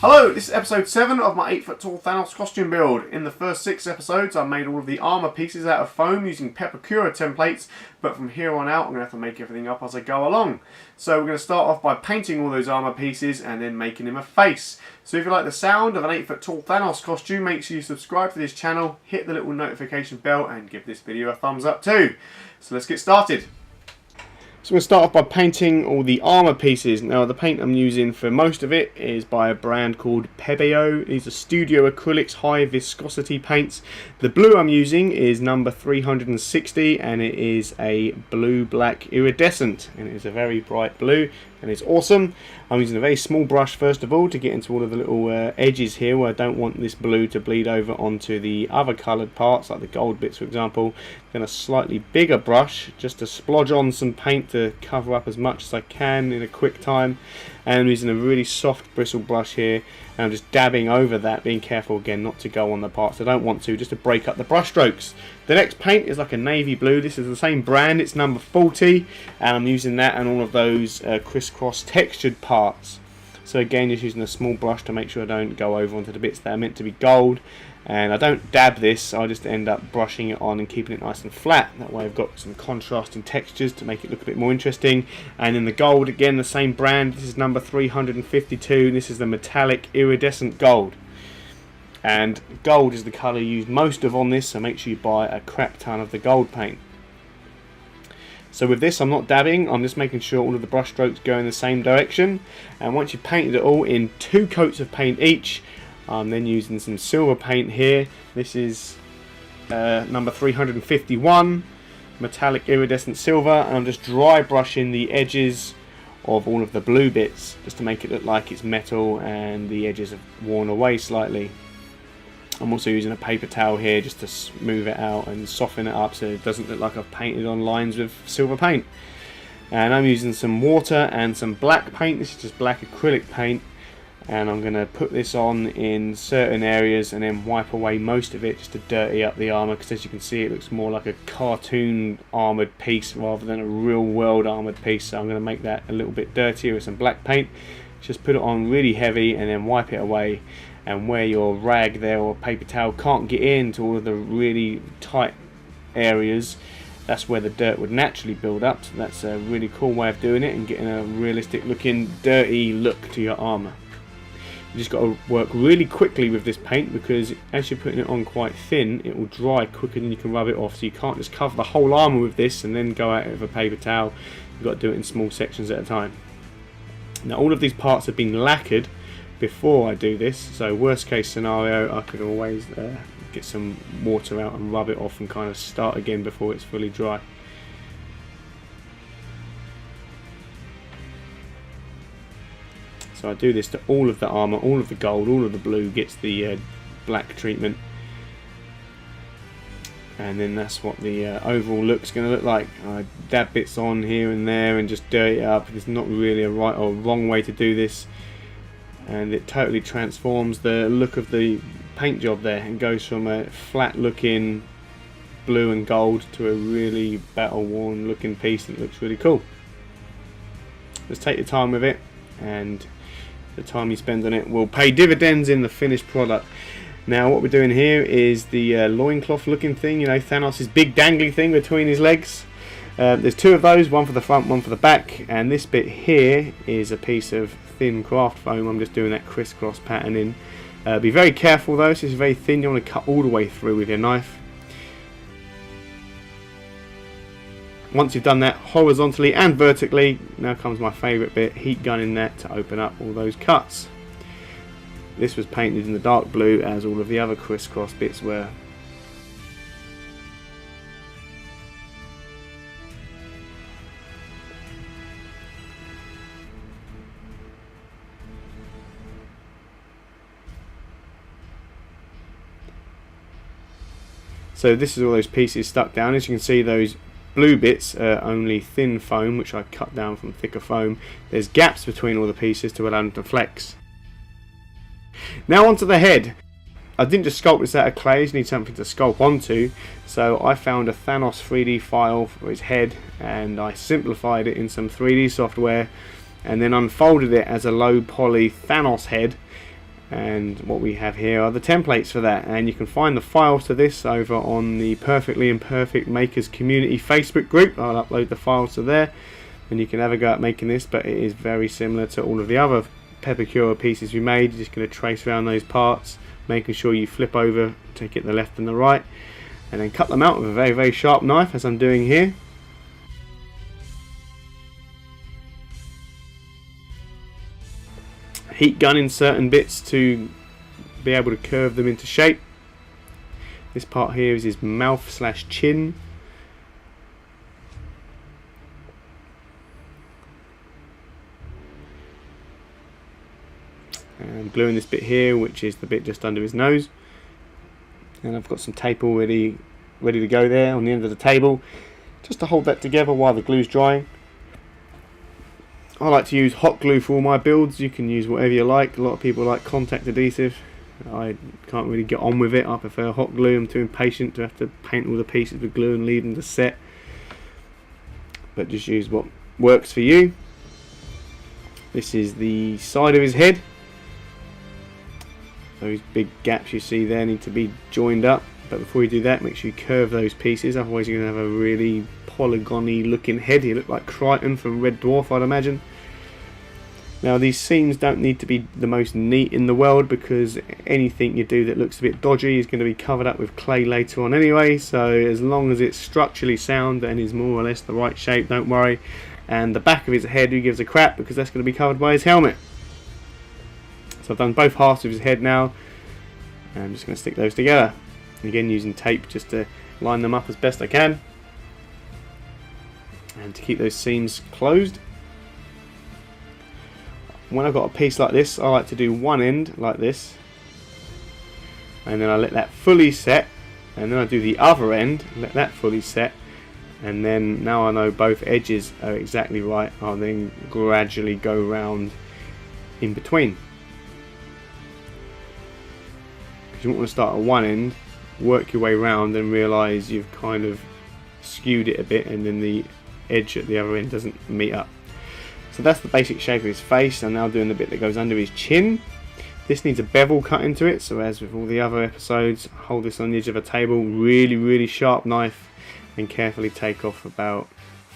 Hello, this is episode 7 of my 8 foot tall Thanos costume build. In the first 6 episodes I made all of the armour pieces out of foam using Pepakura templates, but from here on out I'm going to have to make everything up as I go along. So we're going to start off by painting all those armour pieces and then making him a face. So if you like the sound of an 8 foot tall Thanos costume, make sure you subscribe to this channel, hit the little notification bell and give this video a thumbs up too. So let's get started. So we'll start off by painting all the armour pieces. Now the paint I'm using for most of it is by a brand called Pebeo. These are Studio Acrylics high viscosity paints. The blue I'm using is number 360 and it is a blue-black iridescent, and it is a very bright blue and it's awesome. I'm using a very small brush first of all to get into all of the little edges here where I don't want this blue to bleed over onto the other coloured parts, like the gold bits for example. Then a slightly bigger brush just to splodge on some paint to cover up as much as I can in a quick time, and I'm using a really soft bristle brush here and I'm just dabbing over that, being careful again not to go on the parts I don't want to, just to break up the brush strokes. The next paint is like a navy blue. This is the same brand, it's number 40, and I'm using that and all of those crisscross textured parts. So again, just using a small brush to make sure I don't go over onto the bits that are meant to be gold. And I don't dab this, I just end up brushing it on and keeping it nice and flat. That way I've got some contrasting textures to make it look a bit more interesting. And in the gold, again the same brand, this is number 352, this is the metallic iridescent gold. And gold is the colour used most of on this, so make sure you buy a crap ton of the gold paint. So with this I'm not dabbing, I'm just making sure all of the brush strokes go in the same direction. And once you've painted it all in 2 coats of paint each, I'm then using some silver paint here. This is number 351, metallic iridescent silver, and I'm just dry brushing the edges of all of the blue bits just to make it look like it's metal and the edges have worn away slightly. I'm also using a paper towel here just to smooth it out and soften it up so it doesn't look like I've painted on lines with silver paint. And I'm using some water and some black paint. This is just black acrylic paint, and I'm going to put this on in certain areas and then wipe away most of it just to dirty up the armour, because as you can see it looks more like a cartoon armoured piece rather than a real world armoured piece. So I'm going to make that a little bit dirtier with some black paint. Just put it on really heavy and then wipe it away, and where your rag there or paper towel can't get into all of the really tight areas, that's where the dirt would naturally build up. So that's a really cool way of doing it and getting a realistic looking dirty look to your armour. You just got to work really quickly with this paint, because as you're putting it on quite thin it will dry quicker than you can rub it off, so you can't just cover the whole armour with this and then go out with a paper towel. You've got to do it in small sections at a time. Now all of these parts have been lacquered before I do this, so worst case scenario I could always get some water out and rub it off and kind of start again before it's fully dry. So I do this to all of the armour, all of the gold, all of the blue gets the black treatment, and then that's what the overall look's going to look like. I dab bits on here and there and just dirty it up. There's not really a right or wrong way to do this, and it totally transforms the look of the paint job there and goes from a flat looking blue and gold to a really battle worn looking piece that looks really cool. Just take your time with it, and the time you spend on it will pay dividends in the finished product. Now what we're doing here is the loincloth looking thing, you know, Thanos' big dangly thing between his legs. There's 2 of those, one for the front, one for the back, and this bit here is a piece of thin craft foam. I'm just doing that crisscross pattern in. Be very careful though, this is very thin, you don't want to cut all the way through with your knife. Once you've done that horizontally and vertically, now comes my favourite bit, heat gunning that to open up all those cuts. This was painted in the dark blue as all of the other crisscross bits were. So this is all those pieces stuck down. As you can see, those blue bits are only thin foam, which I cut down from thicker foam. There's gaps between all the pieces to allow them to flex. Now onto the head. I didn't just sculpt this out of clay, you need something to sculpt onto, so I found a Thanos 3D file for his head and I simplified it in some 3D software and then unfolded it as a low poly Thanos head And what we have here are the templates for that, and you can find the files to this over on the Perfectly Imperfect Makers Community Facebook group. I'll upload the files to there, and you can have a go at making this, but it is very similar to all of the other Pepakura pieces we made. You're just going to trace around those parts, making sure you flip over to get the left and the right, and then cut them out with a very, very sharp knife, as I'm doing here. Heat gunning certain bits to be able to curve them into shape. This part here is his mouth slash chin. And I'm gluing this bit here, which is the bit just under his nose. And I've got some tape already ready to go there on the end of the table, just to hold that together while the glue's drying. I like to use hot glue for all my builds. You can use whatever you like. A lot of people like contact adhesive. I can't really get on with it. I prefer hot glue. I'm too impatient to have to paint all the pieces with glue and leave them to set. But just use what works for you. This is the side of his head. Those big gaps you see there need to be joined up. But before you do that, make sure you curve those pieces, otherwise you're going to have a really polygony looking head. You look like Crichton from Red Dwarf, I'd imagine. Now these seams don't need to be the most neat in the world, because anything you do that looks a bit dodgy is going to be covered up with clay later on anyway. So as long as it's structurally sound and is more or less the right shape, don't worry. And the back of his head, who gives a crap, because that's going to be covered by his helmet. So I've done both halves of his head now, and I'm just going to stick those together. Again, using tape just to line them up as best I can, and to keep those seams closed. When I've got a piece like this, I like to do one end like this, and then I let that fully set, and then I do the other end, let that fully set, and then now I know both edges are exactly right, I'll then gradually go round in between. Because you want to start at one end, work your way round, and realise you've kind of skewed it a bit, and then the edge at the other end doesn't meet up. So that's the basic shape of his face. I'm now doing the bit that goes under his chin. This needs a bevel cut into it, so as with all the other episodes, hold this on the edge of a table, really, really sharp knife, and carefully take off about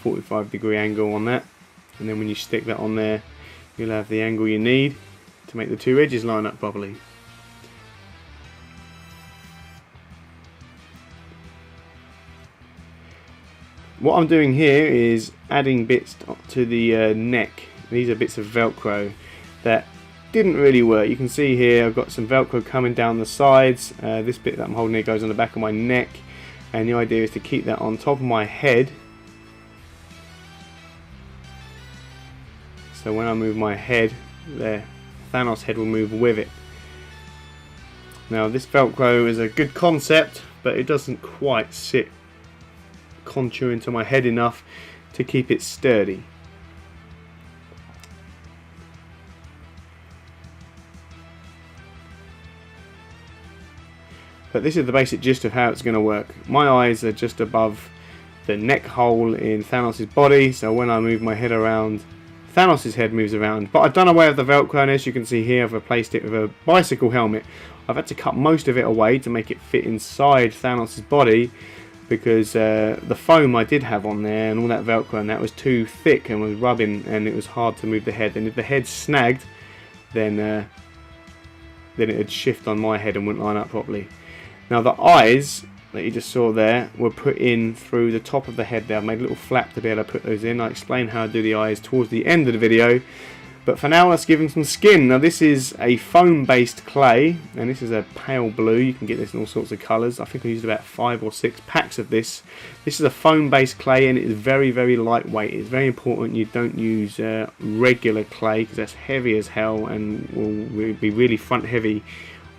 45-degree angle on that. And then when you stick that on there, you'll have the angle you need to make the two edges line up properly. What I'm doing here is adding bits to the neck. These are bits of Velcro that didn't really work. You can see here I've got some Velcro coming down the sides. This bit that I'm holding here goes on the back of my neck, and the idea is to keep that on top of my head. So when I move my head, there, Thanos' head will move with it. Now this Velcro is a good concept, but it doesn't quite sit contour into my head enough to keep it sturdy. But this is the basic gist of how it's going to work. My eyes are just above the neck hole in Thanos' body, so when I move my head around, Thanos' head moves around. But I've done away with the Velcro, and as you can see here, I've replaced it with a bicycle helmet. I've had to cut most of it away to make it fit inside Thanos' body, because the foam I did have on there and all that Velcro and that was too thick and was rubbing, and it was hard to move the head. And if the head snagged, then it would shift on my head and wouldn't line up properly. Now the eyes that you just saw there were put in through the top of the head there. I've made a little flap to be able to put those in. I'll explain how I do the eyes towards the end of the video. But for now, let's give him some skin. Now this is a foam based clay, and this is a pale blue. You can get this in all sorts of colours. I think I used about 5 or 6 packs of this. This is a foam based clay, and it is very, very lightweight. It's very important you don't use regular clay, because that's heavy as hell and will be really front heavy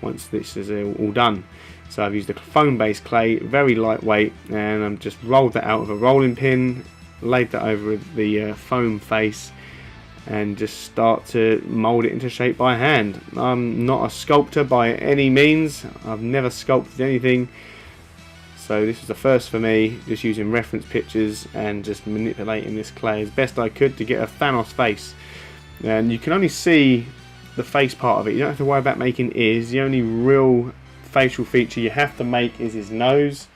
once this is all done. So I've used a foam based clay, very lightweight, and I've just rolled that out with a rolling pin, laid that over the foam face, and just start to mould it into shape by hand. I'm not a sculptor by any means. I've never sculpted anything, so this is the first for me, just using reference pictures and just manipulating this clay as best I could to get a Thanos face. And you can only see the face part of it. You don't have to worry about making ears. The only real facial feature you have to make is his nose.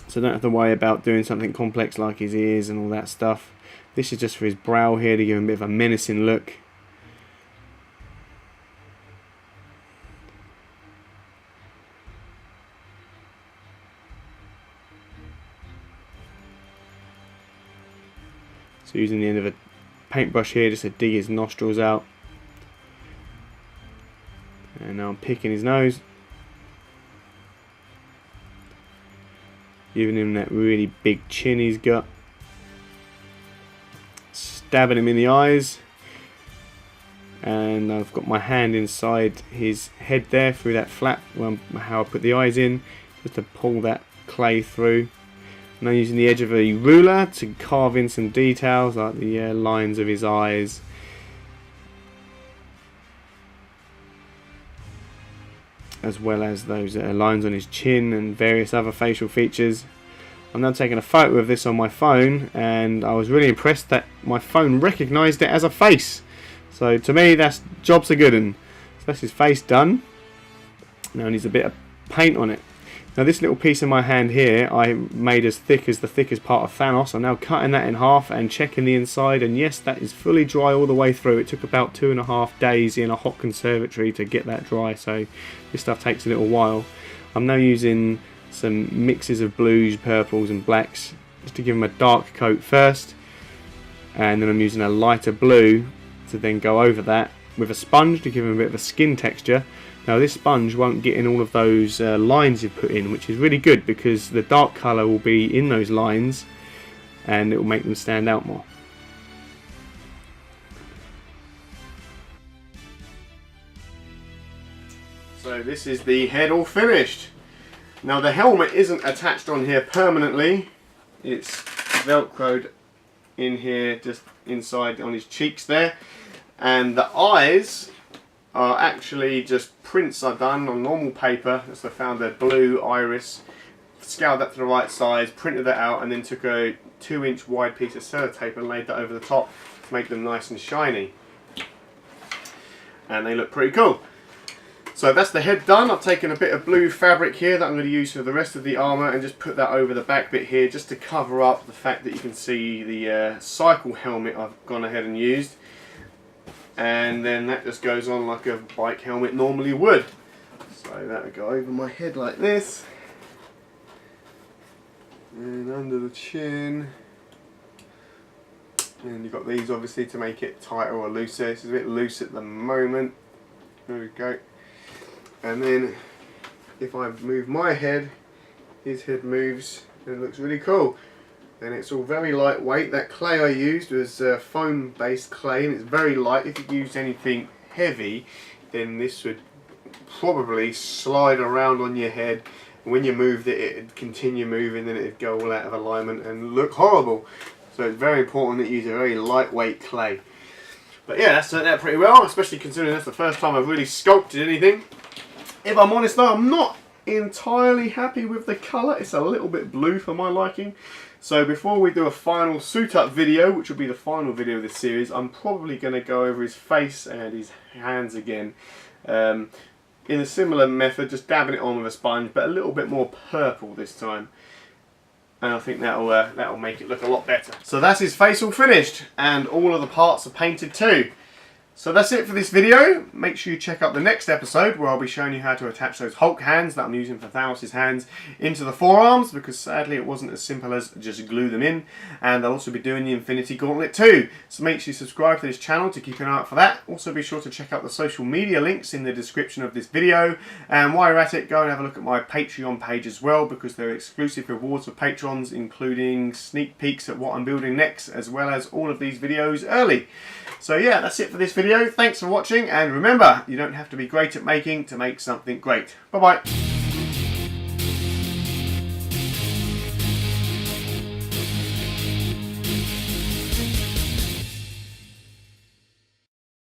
So don't have to worry about doing something complex like his ears and all that stuff. This is just for his brow here to give him a bit of a menacing look. So using the end of a paintbrush here just to dig his nostrils out. And now I'm picking his nose. Giving him that really big chin he's got. Stabbing him in the eyes. And I've got my hand inside his head there through that flap, how I put the eyes in, just to pull that clay through. Now using the edge of a ruler to carve in some details like the lines of his eyes. As well as those lines on his chin and various other facial features. I'm now taking a photo of this on my phone, and I was really impressed that my phone recognised it as a face. So to me, that's job's a good one. So that's his face done. Now needs a bit of paint on it. Now this little piece in my hand here I made as thick as the thickest part of Thanos. I'm now cutting that in half and checking the inside, and yes, that is fully dry all the way through. It took about 2.5 days in a hot conservatory to get that dry, so this stuff takes a little while. I'm now using some mixes of blues, purples and blacks just to give him a dark coat first, and then I'm using a lighter blue to then go over that with a sponge to give him a bit of a skin texture. Now this sponge won't get in all of those lines you've put in, which is really good because the dark colour will be in those lines and it will make them stand out more. So this is the head all finished. Now the helmet isn't attached on here permanently, it's velcroed in here just inside on his cheeks there, and the eyes are actually just prints I've done on normal paper. Just I found a blue iris, scaled that to the right size, printed that out, and then took a 2-inch wide piece of sellotape and laid that over the top to make them nice and shiny. And they look pretty cool. So that's the head done. I've taken a bit of blue fabric here that I'm going to use for the rest of the armour and just put that over the back bit here just to cover up the fact that you can see the cycle helmet I've gone ahead and used. And then that just goes on like a bike helmet normally would. So that would go over my head like this. And under the chin. And you've got these obviously to make it tighter or looser. This is a bit loose at the moment. There we go. And then if I move my head, his head moves and it looks really cool. And it's all very lightweight. That clay I used was foam based clay and it's very light. If you used anything heavy, then this would probably slide around on your head. When you moved it, it'd continue moving, then it'd go all out of alignment and look horrible. So it's very important that you use a very lightweight clay. But yeah, that's turned out pretty well, especially considering that's the first time I've really sculpted anything. If I'm honest though, I'm not entirely happy with the colour. It's a little bit blue for my liking. So before we do a final suit up video, which will be the final video of this series, I'm probably going to go over his face and his hands again. In a similar method, just dabbing it on with a sponge, but a little bit more purple this time. And I think that'll make it look a lot better. So that's his face all finished, and all of the parts are painted too. So that's it for this video. Make sure you check out the next episode where I'll be showing you how to attach those Hulk hands that I'm using for Thanos' hands into the forearms, because sadly it wasn't as simple as just glue them in. And I'll also be doing the Infinity Gauntlet too. So make sure you subscribe to this channel to keep an eye out for that. Also be sure to check out the social media links in the description of this video. And while you're at it, go and have a look at my Patreon page as well, because there are exclusive rewards for patrons, including sneak peeks at what I'm building next, as well as all of these videos early. So yeah, that's it for this video. Thanks for watching, and remember, you don't have to be great at making to make something great. Bye bye.